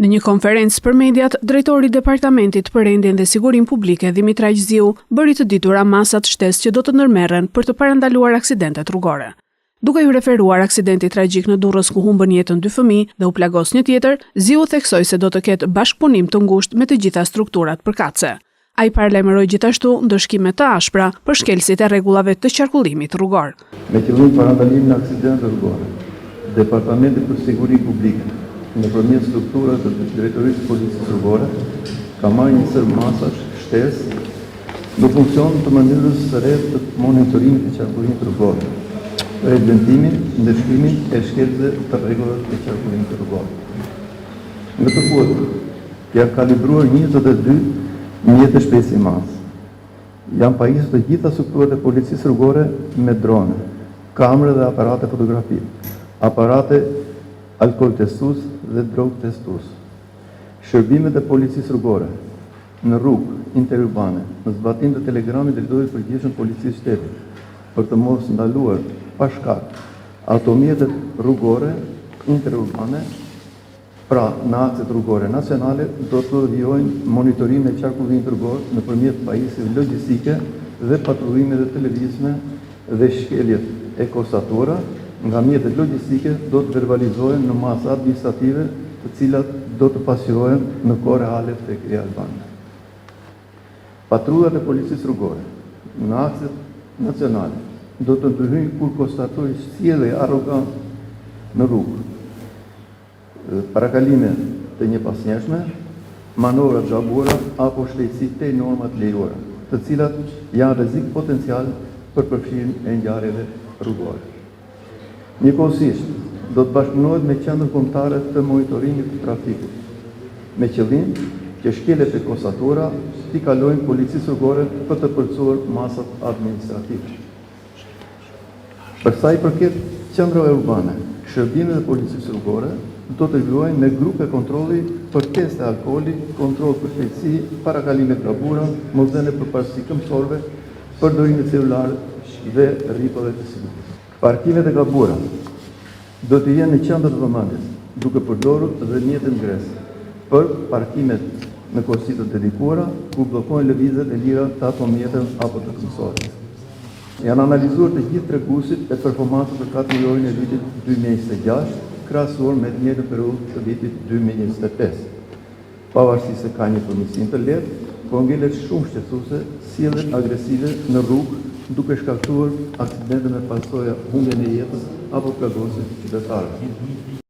Në një konferencë për mediat, drejtori i Departamentit për Rendjen dhe Sigurinë Publike, Dimitraj Zhiu, bëri të ditura masat shtesë që do të ndërmerren për të parandaluar aksidentet rrugore. Duke ju referuar aksidentit tragjik në Durrës ku humbën jetën 2 fëmijë dhe u plagos një tjetër, Zhiu theksoi se do të ketë bashkëpunim të ngushtë me të gjitha strukturat përkatëse. Ai paralajmëroi gjithashtu ndëshkime të ashpra për shkelësit e rregullave të qarkullimit rrugor. Me qëllim parandalimin e aksidenteve rrugore, Departamenti për Sigurinë Publike nëpërmjet strukturave të Drejtorisë së Policisë Rrugore ka marrë një sër masash shtesë në funksion të mënyrës së re të monitorimit të qarkullimit rrugor, evidentimin, ndëshkimin e shkelësve të rregullave të qarkullimit rrugor. Në të futur, janë kalibruar 22 mjete shpesi mas. Janë pajisur të gjitha strukturat e Policisë Rrugore me drone, kamera dhe aparate fotografi, aparate alkool testues dhe drog testues. Shërbimet e Policisë Rrugore në rrugë interurbane, në zbatim të telegramit drejtorit përgjithshëm Policisë Shtetit, për të mos ndaluar pa shkak automjetet rrugore interurbane, pra në akset rrugore nacionale, do të vijojnë monitorimin e qarkullimit rrugor nëpërmjet pajisjeve logjistike dhe patrullimeve të lëvizshme dhe shkeljet e konstatura nga mjetet logjistike do të verbalizohen në masa administrative, të cilat do të pasqyrohen në kohë reale tek Albania. Patrullat e Policisë Rrugore në akset nacionale do të ndryhojnë kur konstatojnë sjellje arrogante në rrugë, parakalime të njëpasnjeshme, manovra të gabuara apo shpejtësi te normat lejuara, të cilat janë rrezik potencial për përfshirjen e ngjarjeve rrugore. Njëkohësisht, do të bashkëpunohet me qendrën kombëtare të monitorimit të trafikut, me qëllim që shkeljet e konstatura t'i kalojnë Policisë Rrugore për të përcuar masat administrative. Për sa i përket qendrave urbane, shërbimet e Policisë Rrugore do të vijojnë me grupe kontrolli për teste alkooli, kontroll për shpejtësi, parakalime të gabura, mosdhënie për parësi këmbësorëve, përdorim të celularët dhe rripave të sigurisë. Parkimet e gabura do të jenë në qendër të vëmendjes, duke përdorur dhe mjete ngrese për parkimet në korsi të dedikuara, ku bllokohen lëvizjet e lira të automjeteve apo të këmbësorëve. Janë analizuar të gjithë treguesit e performancës për 4 muajin e vitit 2026, krahasuar me të njëjtën periudhë të vitit 2025. Pavarësisht se ka një përmirësim të lehtë, por ngelet shumë shqetësuese sjellje agresive në rrugë, duke shkaktuar aksidente me pasojë humbjen e jetës apo plagosje të qytetarëve.